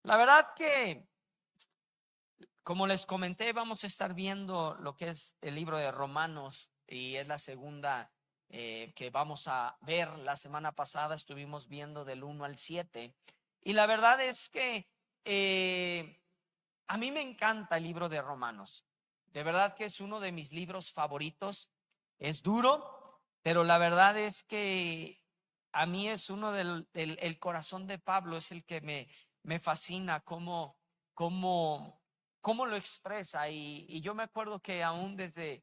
La verdad que, como les comenté, vamos a estar viendo lo que es el libro de Romanos y es la segunda que vamos a ver. La semana pasada estuvimos viendo del 1 al 7 y la verdad es que a mí me encanta el libro de Romanos. De verdad que es uno de mis libros favoritos. Es duro, pero la verdad es que a mí es uno el corazón de Pablo es el que me fascina, cómo, cómo lo expresa. Y yo me acuerdo que aún desde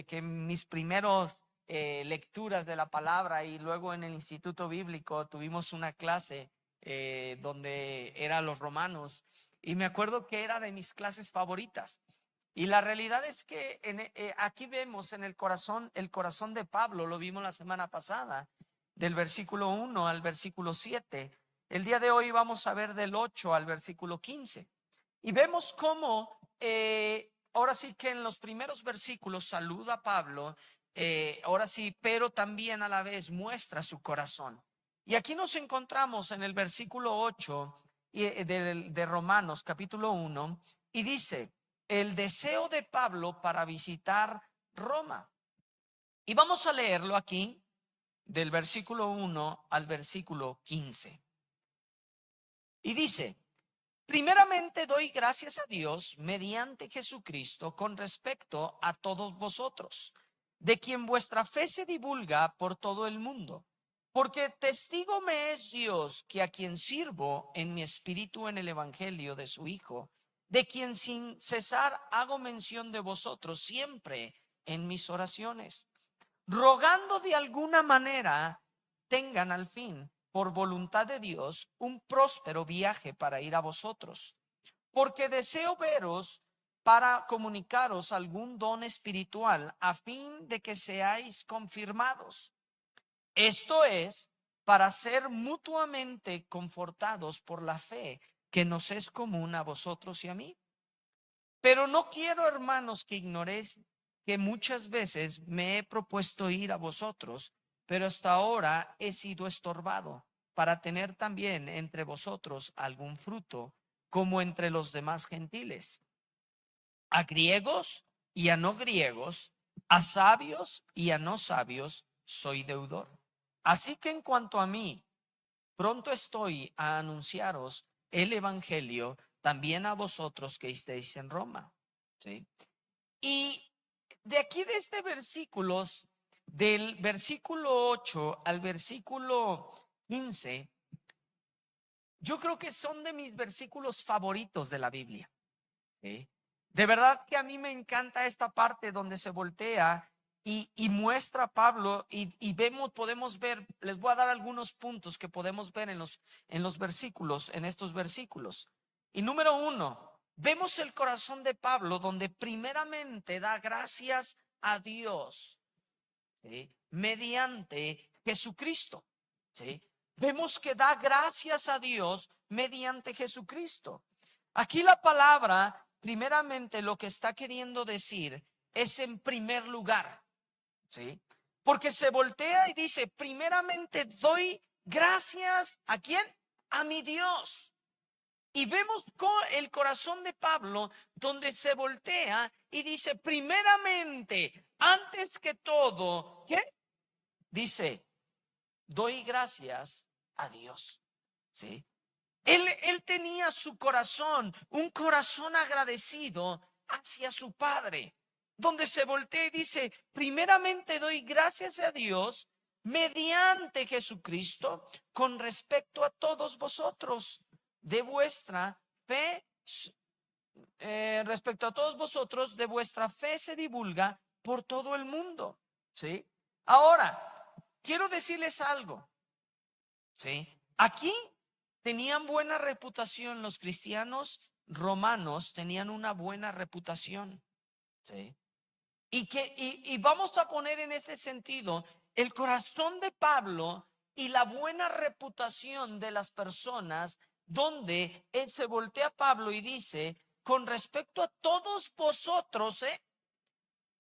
que mis primeros lecturas de la palabra y luego en el Instituto Bíblico tuvimos una clase donde eran los romanos y me acuerdo que era de mis clases favoritas. Y la realidad es que aquí vemos en el corazón de Pablo, lo vimos la semana pasada, del versículo 1 al versículo 7. El día de hoy vamos a ver del 8 al versículo 15. Y vemos cómo, ahora sí que en los primeros versículos saluda a Pablo, ahora sí, pero también a la vez muestra su corazón. Y aquí nos encontramos en el versículo 8 de Romanos capítulo 1 y dice, el deseo de Pablo para visitar Roma. Y vamos a leerlo aquí del versículo 1 al versículo 15. Y dice, primeramente doy gracias a Dios mediante Jesucristo con respecto a todos vosotros, de quien vuestra fe se divulga por todo el mundo. Porque testigo me es Dios que a quien sirvo en mi espíritu en el evangelio de su Hijo, de quien sin cesar hago mención de vosotros siempre en mis oraciones, rogando de alguna manera tengan al fin, por voluntad de Dios, un próspero viaje para ir a vosotros, porque deseo veros para comunicaros algún don espiritual a fin de que seáis confirmados. Esto es, para ser mutuamente confortados por la fe que nos es común a vosotros y a mí. Pero no quiero, hermanos, que ignoréis que muchas veces me he propuesto ir a vosotros, pero hasta ahora he sido estorbado para tener también entre vosotros algún fruto, como entre los demás gentiles, a griegos y a no griegos, a sabios y a no sabios, soy deudor. Así que en cuanto a mí, pronto estoy a anunciaros el evangelio también a vosotros que estéis en Roma. ¿Sí? Y de aquí de este versículos, del versículo 8 al versículo 15, yo creo que son de mis versículos favoritos de la Biblia. ¿Sí? De verdad que a mí me encanta esta parte donde se voltea y muestra a Pablo y vemos, podemos ver, les voy a dar algunos puntos que podemos ver en los versículos, en estos versículos. Y número uno, vemos el corazón de Pablo donde primeramente da gracias a Dios, ¿sí? Mediante Jesucristo, ¿sí? Vemos que da gracias a Dios mediante Jesucristo. Aquí la palabra, primeramente lo que está queriendo decir es en primer lugar, ¿sí? Porque se voltea y dice, primeramente doy gracias ¿a quién? A mi Dios. Y vemos el corazón de Pablo donde se voltea y dice, primeramente, antes que todo, ¿qué? Dice, doy gracias a Dios, ¿sí? Él tenía su corazón, un corazón agradecido hacia su Padre, donde se voltea y dice, primeramente doy gracias a Dios mediante Jesucristo con respecto a todos vosotros, de vuestra fe, respecto a todos vosotros, de vuestra fe se divulga por todo el mundo, ¿sí? Ahora, quiero decirles algo, ¿sí? Aquí tenían buena reputación los cristianos romanos, tenían una buena reputación, ¿sí? Y vamos a poner en este sentido el corazón de Pablo y la buena reputación de las personas, donde él se voltea a Pablo y dice, con respecto a todos vosotros,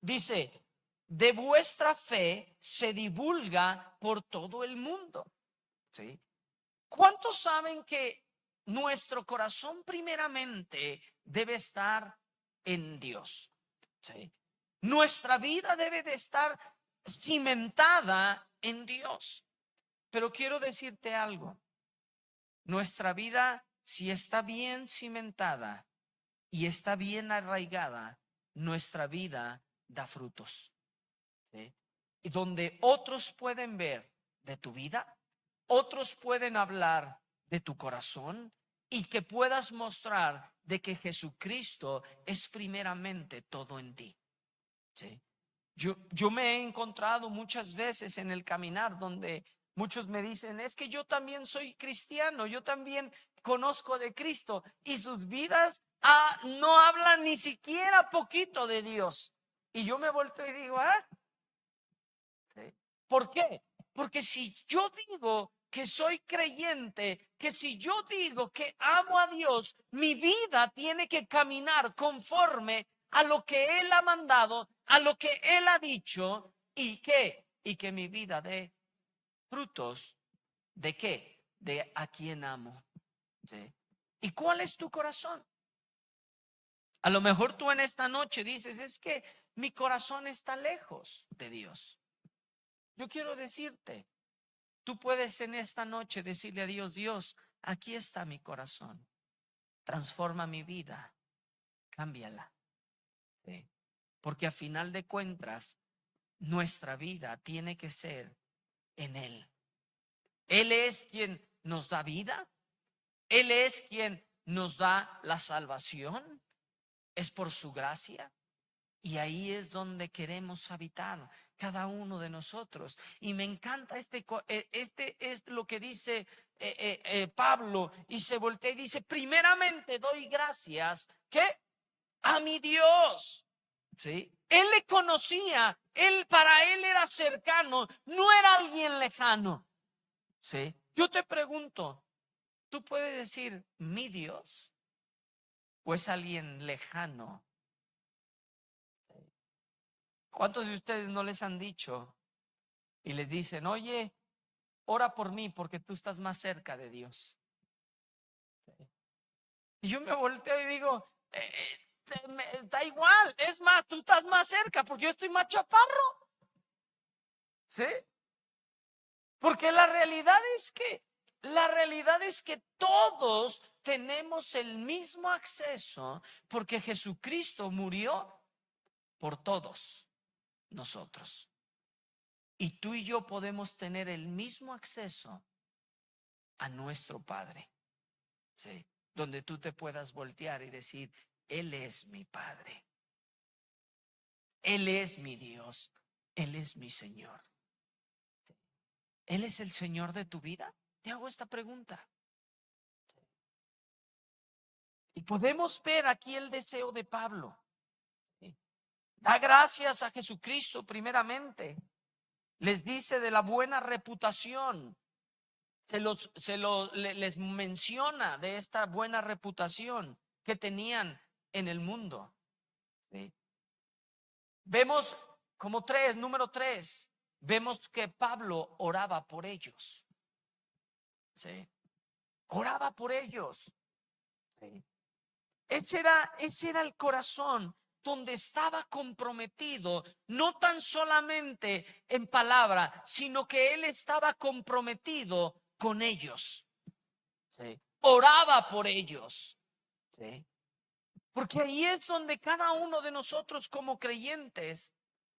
dice, de vuestra fe se divulga por todo el mundo, ¿sí? ¿Cuántos saben que nuestro corazón primeramente debe estar en Dios. ¿Sí? Nuestra vida debe de estar cimentada en Dios. Pero quiero decirte algo. Nuestra vida, si está bien cimentada y está bien arraigada, nuestra vida da frutos. ¿Sí? Y donde otros pueden ver de tu vida, otros pueden hablar de tu corazón y que puedas mostrar de que Jesucristo es primeramente todo en ti. ¿Sí? Yo me he encontrado muchas veces en el caminar donde muchos me dicen, es que yo también soy cristiano, yo también conozco de Cristo, y sus vidas no hablan ni siquiera poquito de Dios. Y yo me vuelto y digo, ¿sí? ¿Por qué? Porque si yo digo que soy creyente, que si yo digo que amo a Dios, mi vida tiene que caminar conforme a lo que Él ha mandado, a lo que Él ha dicho, y que mi vida dé frutos. ¿De qué? De a quien amo. ¿Sí? ¿Y cuál es tu corazón? A lo mejor tú en esta noche dices, es que mi corazón está lejos de Dios. Yo quiero decirte, tú puedes en esta noche decirle a Dios, Dios, aquí está mi corazón, transforma mi vida, cámbiala. ¿Sí? Porque a final de cuentas, nuestra vida tiene que ser en Él. Él es quien nos da vida, Él es quien nos da la salvación, es por su gracia. Y ahí es donde queremos habitar cada uno de nosotros. Y me encanta este es lo que dice Pablo, y se voltea y dice, primeramente doy gracias, ¿qué? A mi Dios. ¿Sí? Él le conocía, para él era cercano, no era alguien lejano. ¿Sí? Yo te pregunto, ¿tú puedes decir mi Dios o es alguien lejano? ¿Cuántos de ustedes no les han dicho y les dicen, oye, ora por mí porque tú estás más cerca de Dios? Y yo me volteo y digo, da igual, es más, tú estás más cerca porque yo estoy más chaparro. ¿Sí? Porque la realidad es que todos tenemos el mismo acceso porque Jesucristo murió por todos nosotros. Y tú y yo podemos tener el mismo acceso a nuestro Padre. ¿Sí? Donde tú te puedas voltear y decir, Él es mi Padre, Él es mi Dios, Él es mi Señor. ¿Sí? ¿Él es el Señor de tu vida? Te hago esta pregunta. Y podemos ver aquí el deseo de Pablo. ¿Sí? Da gracias a Jesucristo primeramente. Les dice de la buena reputación. Les menciona de esta buena reputación que tenían en el mundo. ¿Sí? Vemos como número 3, vemos que Pablo oraba por ellos. ¿Sí? Oraba por ellos. ¿Sí? Ese era el corazón donde estaba comprometido, no tan solamente en palabra, sino que él estaba comprometido con ellos. ¿Sí? Oraba por ellos. ¿Sí? Porque ahí es donde cada uno de nosotros como creyentes,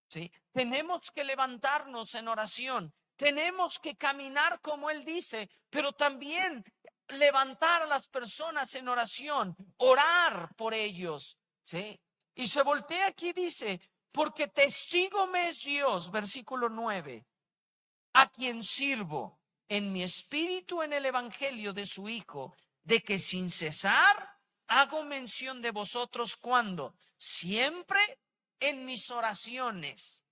¿sí? Tenemos que levantarnos en oración, tenemos que caminar como Él dice, pero también levantar a las personas en oración, orar por ellos, ¿sí? Y se voltea aquí y dice, porque testigo me es Dios, versículo 9, a quien sirvo en mi espíritu en el evangelio de su Hijo, de que sin cesar hago mención de vosotros cuando siempre en mis oraciones.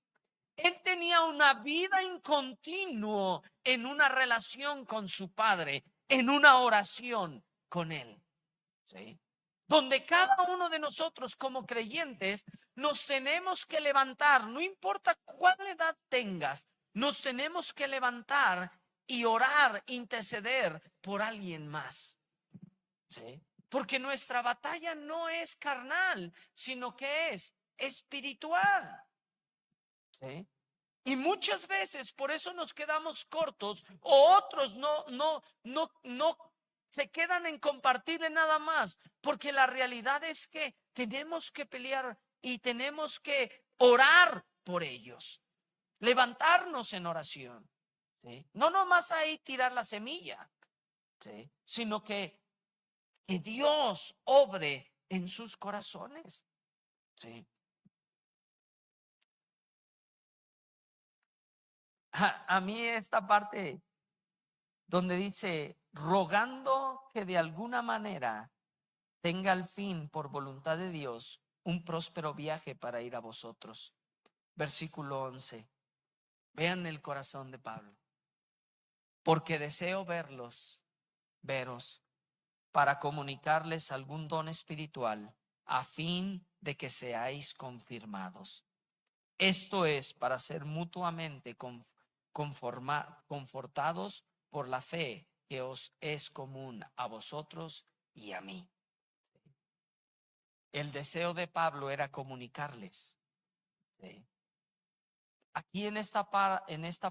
Él tenía una vida en continuo en una relación con su Padre, en una oración con Él. ¿Sí? Donde cada uno de nosotros como creyentes nos tenemos que levantar, no importa cuál edad tengas, nos tenemos que levantar y orar, interceder por alguien más. ¿sí? Porque nuestra batalla no es carnal, sino que es espiritual, ¿sí? Y muchas veces por eso nos quedamos cortos, o otros no se quedan en compartirle nada más, porque la realidad es que tenemos que pelear y tenemos que orar por ellos, levantarnos en oración, ¿sí? No nomás ahí tirar la semilla, ¿sí? Sino que Dios obre en sus corazones, ¿sí? A mí esta parte donde dice, rogando que de alguna manera tenga al fin, por voluntad de Dios, un próspero viaje para ir a vosotros. Versículo 11. Vean el corazón de Pablo. Porque deseo veros, para comunicarles algún don espiritual, a fin de que seáis confirmados. Esto es para ser mutuamente confortados por la fe que os es común a vosotros y a mí. El deseo de Pablo era comunicarles, ¿sí? Aquí en esta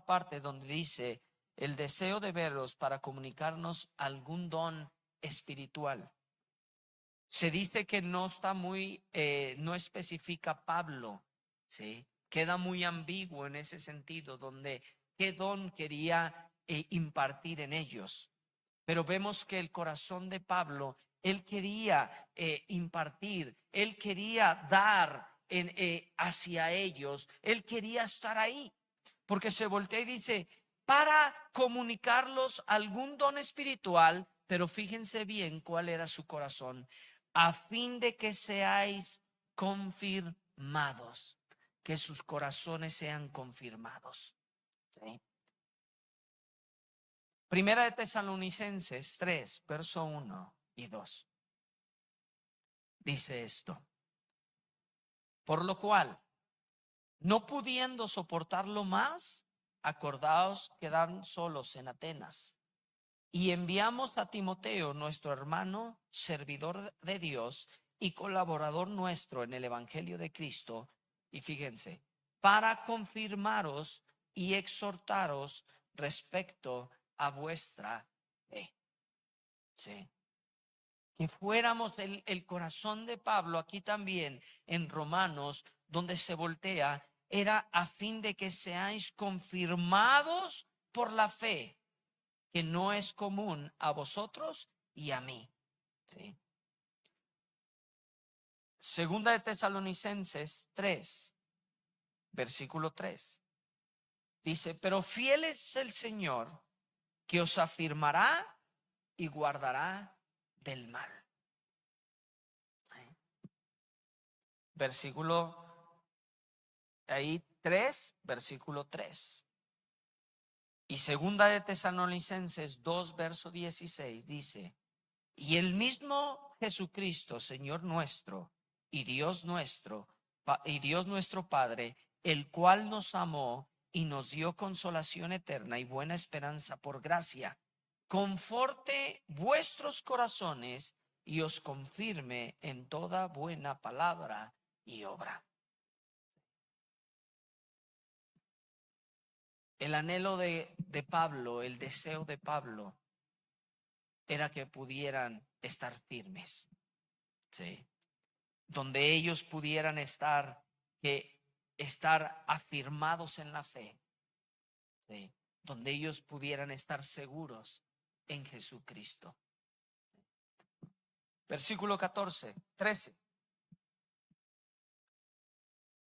parte donde dice el deseo de veros para comunicarnos algún don espiritual, se dice que no está no especifica Pablo, ¿sí? Queda muy ambiguo en ese sentido, donde qué don quería impartir en ellos. Pero vemos que el corazón de Pablo, él quería impartir, él quería dar hacia ellos, él quería estar ahí, porque se voltea y dice, para comunicarlos algún don espiritual, pero fíjense bien cuál era su corazón, a fin de que seáis confirmados, que sus corazones sean confirmados, ¿sí? Primera de Tesalonicenses 3, verso 1 y 2. Dice esto: por lo cual, no pudiendo soportarlo más, acordaos quedar solos en Atenas. Y enviamos a Timoteo, nuestro hermano, servidor de Dios y colaborador nuestro en el Evangelio de Cristo. Y fíjense, para confirmaros y exhortaros respecto a vuestra fe. Sí. Que fuéramos el corazón de Pablo aquí también en Romanos, donde se voltea, era a fin de que seáis confirmados por la fe, que no es común a vosotros y a mí. ¿Sí? Segunda de Tesalonicenses 3, versículo 3. Dice, pero fiel es el Señor, que os afirmará y guardará del mal. ¿Sí? Versículo ahí 3, versículo 3. Y segunda de Tesalonicenses 2, verso 16 dice, y el mismo Jesucristo, Señor nuestro, y Dios nuestro Padre, el cual nos amó y nos dio consolación eterna y buena esperanza por gracia, conforte vuestros corazones y os confirme en toda buena palabra y obra. El anhelo de Pablo, el deseo de Pablo era que pudieran estar firmes, ¿sí? Donde ellos pudieran estar afirmados en la fe, ¿sí? Donde ellos pudieran estar seguros en Jesucristo. Versículo 14, 13.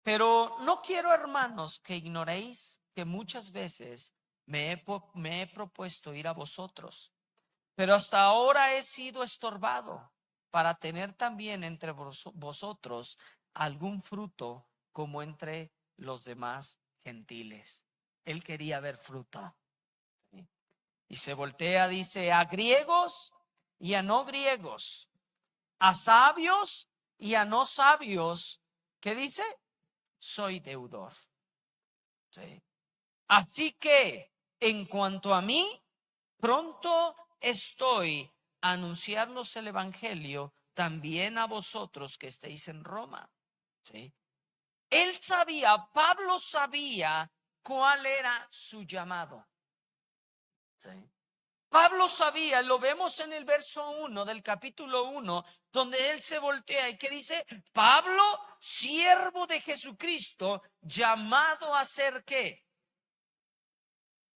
Pero no quiero, hermanos, que ignoréis que muchas veces me he propuesto ir a vosotros, pero hasta ahora he sido estorbado para tener también entre vosotros algún fruto como entre los demás gentiles. Él quería ver fruto. ¿Sí? Y se voltea, dice, a griegos y a no griegos, a sabios y a no sabios. ¿Qué dice? Soy deudor. ¿Sí? Así que en cuanto a mí, pronto estoy anunciarnos el evangelio también a vosotros que estéis en Roma. ¿Sí? Él sabía, Pablo sabía cuál era su llamado. ¿Sí? Pablo sabía, lo vemos en el verso 1 del capítulo 1, donde él se voltea y que dice: Pablo, siervo de Jesucristo, llamado a ser ¿qué?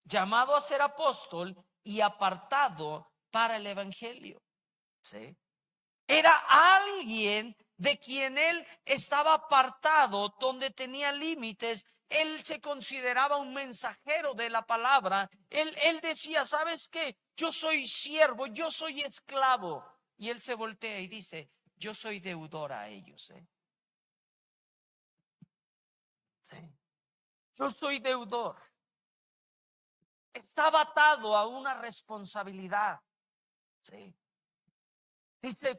Llamado a ser apóstol y apartado para el evangelio. ¿Sí? Era alguien de quien él estaba apartado, donde tenía límites. Él se consideraba un mensajero de la palabra. Él decía: ¿sabes qué? Yo soy siervo, yo soy esclavo. Y él se voltea y dice: yo soy deudor a ellos. Sí. Yo soy deudor. Estaba atado a una responsabilidad. Sí. Dice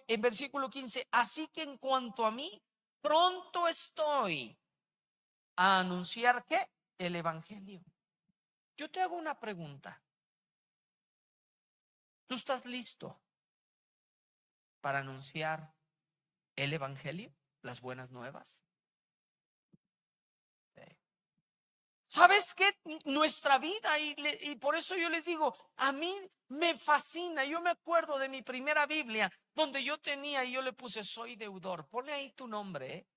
en versículo 15: así que en cuanto a mí, pronto estoy a anunciar ¿qué? El evangelio. Yo te hago una pregunta. ¿Tú estás listo para anunciar el evangelio, las buenas nuevas? Sí. ¿Sabes qué? Nuestra vida, y por eso yo les digo, a mí me fascina. Yo me acuerdo de mi primera Biblia, donde yo tenía y yo le puse: soy deudor. Ponle ahí tu nombre, ¿eh?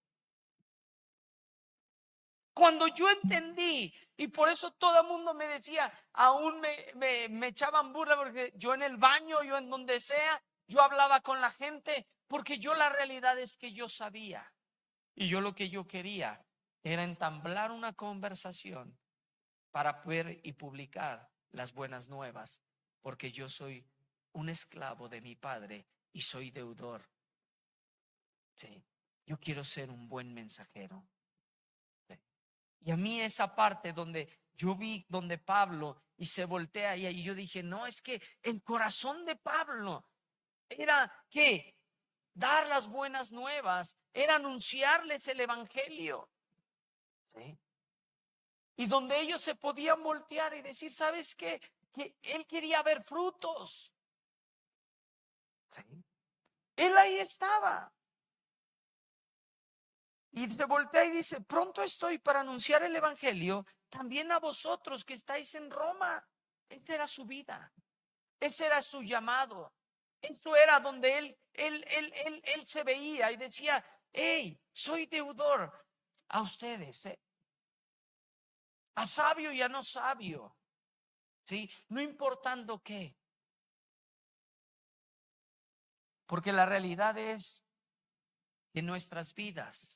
Cuando yo entendí, y por eso todo el mundo me decía, aún me echaban burla, porque yo en el baño, yo en donde sea, yo hablaba con la gente, porque yo, la realidad es que yo sabía, y yo lo que yo quería era entablar una conversación para poder y publicar las buenas nuevas, porque yo soy un esclavo de mi padre y soy deudor. Sí, yo quiero ser un buen mensajero. Y a mí esa parte donde yo vi, donde Pablo y se voltea y yo dije: no, es que el corazón de Pablo era que dar las buenas nuevas, era anunciarles el evangelio. ¿Sí? Y donde ellos se podían voltear y decir: ¿sabes qué? Que él quería ver frutos. ¿Sí? Él ahí estaba. Y se voltea y dice: pronto estoy para anunciar el evangelio también a vosotros que estáis en Roma. Esa era su vida. Ese era su llamado. Eso era donde él se veía y decía: hey, soy deudor a ustedes, a sabio y a no sabio. ¿Sí? No importando qué. Porque la realidad es que nuestras vidas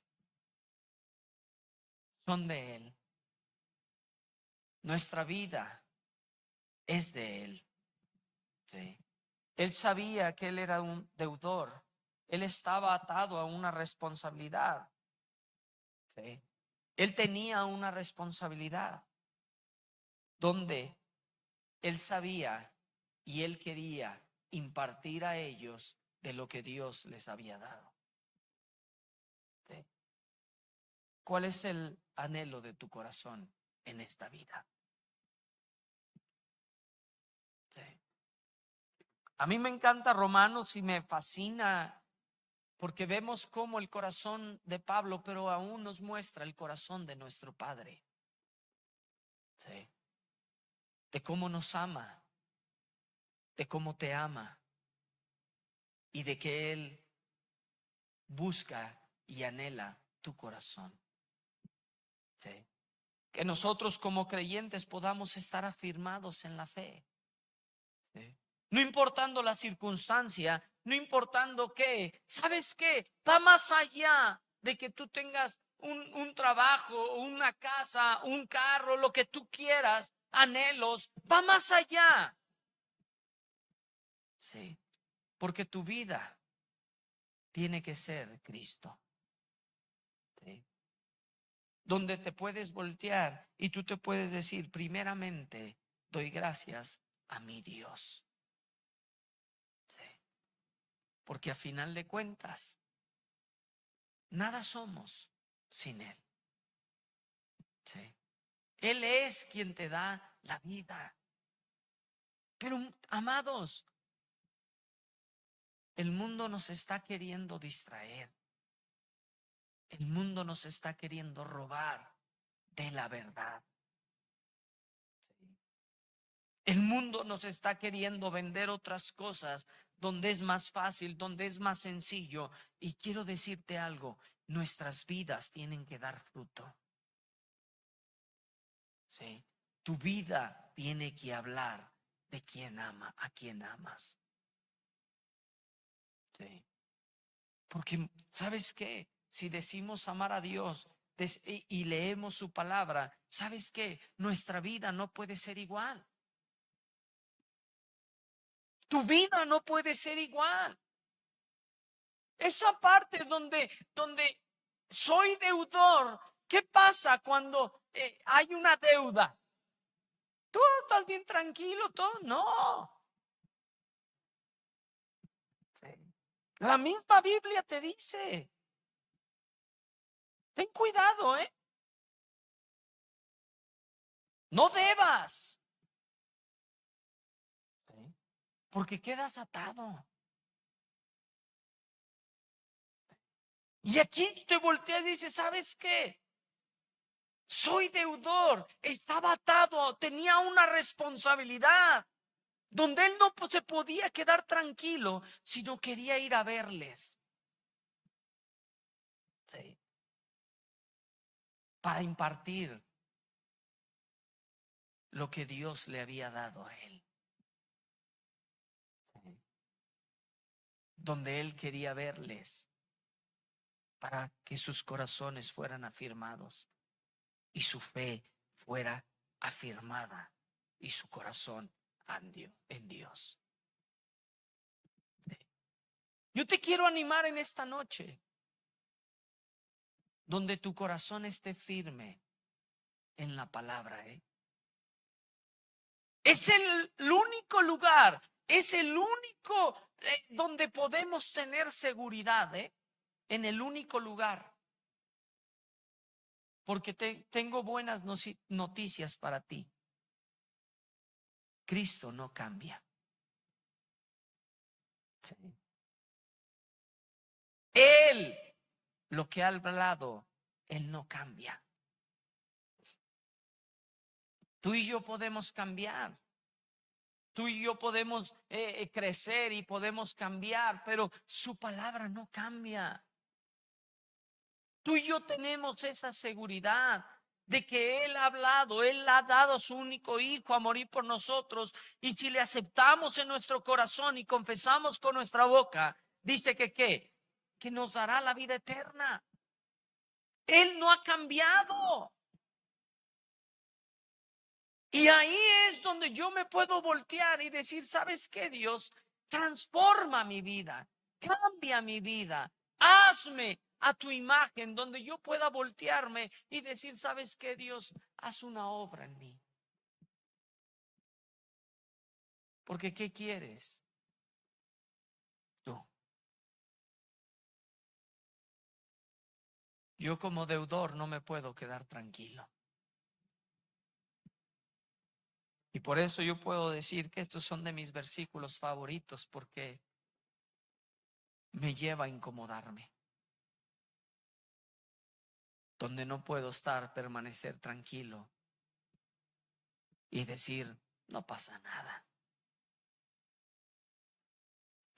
son de Él. Nuestra vida es de Él. ¿Sí? Él sabía que él era un deudor. Él estaba atado a una responsabilidad. ¿Sí? Él tenía una responsabilidad donde él sabía y él quería impartir a ellos de lo que Dios les había dado. ¿Sí? ¿Cuál es el anhelo de tu corazón en esta vida? ¿Sí? A mí me encanta Romanos y me fascina, porque vemos cómo el corazón de Pablo, pero aún nos muestra el corazón de nuestro Padre. ¿Sí? De cómo nos ama, de cómo te ama y de que Él busca y anhela tu corazón. ¿Sí? Que nosotros como creyentes podamos estar afirmados en la fe. ¿Sí? No importando la circunstancia, no importando qué. ¿Sabes qué? Va más allá de que tú tengas un trabajo, una casa, un carro, lo que tú quieras, anhelos. Va más allá. Sí, porque tu vida tiene que ser Cristo. ¿Sí? Donde te puedes voltear y tú te puedes decir: primeramente, doy gracias a mi Dios. ¿Sí? Porque a final de cuentas, nada somos sin Él. ¿Sí? Él es quien te da la vida. Pero, amados, el mundo nos está queriendo distraer. El mundo nos está queriendo robar de la verdad. El mundo nos está queriendo vender otras cosas donde es más fácil, donde es más sencillo. Y quiero decirte algo, nuestras vidas tienen que dar fruto. Sí. Tu vida tiene que hablar de quién ama, a quién amas. Sí. Porque, ¿sabes qué? Si decimos amar a Dios y leemos su palabra, ¿sabes qué? Nuestra vida no puede ser igual. Tu vida no puede ser igual. Esa parte donde soy deudor, ¿qué pasa cuando hay una deuda? ¿Tú estás bien tranquilo? ¿Todo? No. Sí. La misma Biblia te dice, ten cuidado, ¿eh? No debas. Sí. Porque quedas atado. Y aquí te volteas y dices, ¿sabes qué? Soy deudor, estaba atado, tenía una responsabilidad donde él no se podía quedar tranquilo, sino quería ir a verles. Sí. Para impartir lo que Dios le había dado a él. Sí. Donde él quería verles para que sus corazones fueran afirmados y su fe fuera afirmada y su corazón en Dios. Sí. Yo te quiero animar en esta noche, donde tu corazón esté firme en la palabra, ¿eh? Es el único lugar, es el único donde podemos tener seguridad, ¿eh? En el único lugar. Porque tengo buenas noticias para ti. Cristo no cambia. Sí. Él, lo que ha hablado, Él no cambia. Tú y yo podemos cambiar. Tú y yo podemos crecer y podemos cambiar, pero su palabra no cambia. Tú y yo tenemos esa seguridad de que Él ha hablado, Él ha dado a su único hijo a morir por nosotros. Y si le aceptamos en nuestro corazón y confesamos con nuestra boca, dice que ¿qué? Que nos dará la vida eterna. Él no ha cambiado. Y ahí es donde yo me puedo voltear y decir, ¿sabes qué, Dios? Transforma mi vida, cambia mi vida, hazme a tu imagen, donde yo pueda voltearme y decir, ¿sabes qué, Dios? Haz una obra en mí. Porque ¿qué quieres tú? Yo como deudor no me puedo quedar tranquilo. Y por eso yo puedo decir que estos son de mis versículos favoritos, porque me lleva a incomodarme. Donde no puedo permanecer tranquilo y decir, no pasa nada.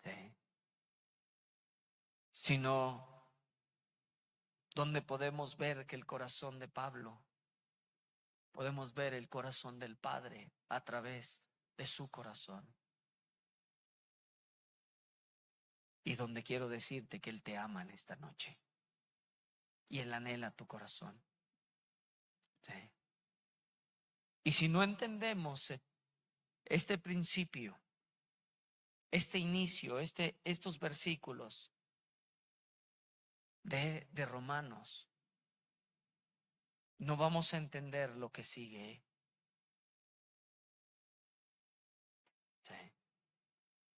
¿Sí? Sino donde podemos ver que el corazón de Pablo, podemos ver el corazón del Padre a través de su corazón. Y donde quiero decirte que Él te ama en esta noche y Él anhela tu corazón. ¿Sí? Y si no entendemos este principio, este inicio, estos versículos de Romanos, no vamos a entender lo que sigue. ¿Sí?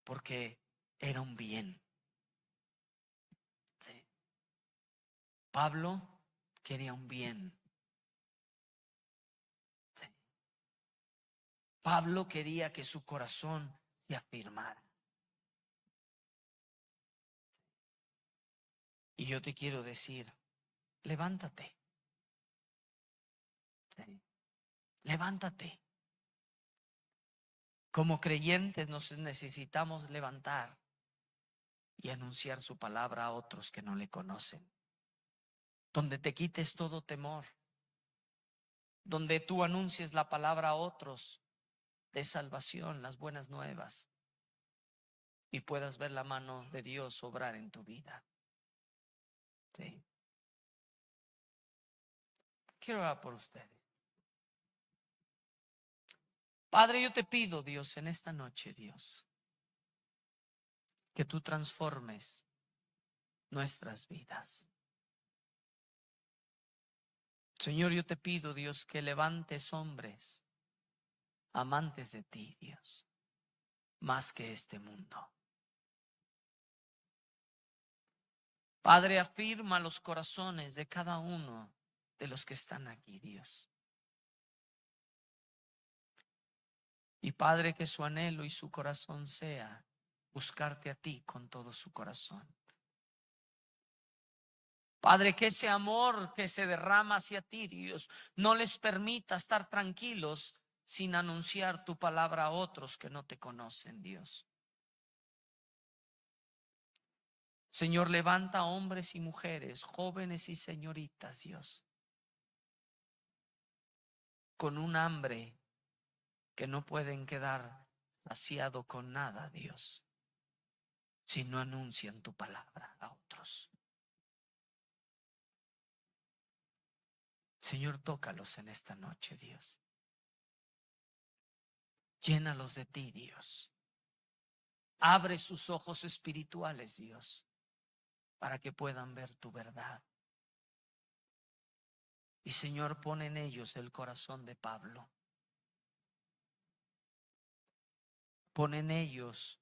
Porque era un bien. ¿Sí? Pablo quería un bien. ¿Sí? Pablo quería que su corazón se afirmara. Y yo te quiero decir, levántate. Sí. Levántate. Como creyentes nos necesitamos levantar y anunciar su palabra a otros que no le conocen. Donde te quites todo temor. Donde tú anuncies la palabra a otros de salvación, las buenas nuevas. Y puedas ver la mano de Dios obrar en tu vida. Sí. Quiero orar por ustedes. Padre, yo te pido, Dios, en esta noche, Dios, que tú transformes nuestras vidas. Señor, yo te pido, Dios, que levantes hombres amantes de ti, Dios, más que este mundo. Padre, afirma los corazones de cada uno de los que están aquí, Dios. Y Padre, que su anhelo y su corazón sea buscarte a ti con todo su corazón. Padre, que ese amor que se derrama hacia ti, Dios, no les permita estar tranquilos sin anunciar tu palabra a otros que no te conocen, Dios. Señor, levanta hombres y mujeres, jóvenes y señoritas, Dios, con un hambre que no pueden quedar saciado con nada, Dios, si no anuncian tu palabra a otros. Señor, tócalos en esta noche, Dios. Llénalos de ti, Dios. Abre sus ojos espirituales, Dios, para que puedan ver tu verdad. Y Señor, pon en ellos el corazón de Pablo. Pon en ellos,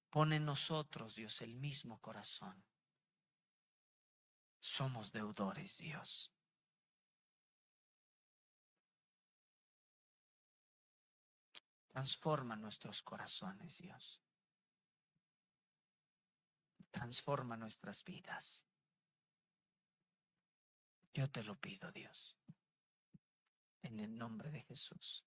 pon en nosotros, Dios, el mismo corazón. Somos deudores, Dios. Transforma nuestros corazones, Dios. Transforma nuestras vidas. Yo te lo pido, Dios, en el nombre de Jesús.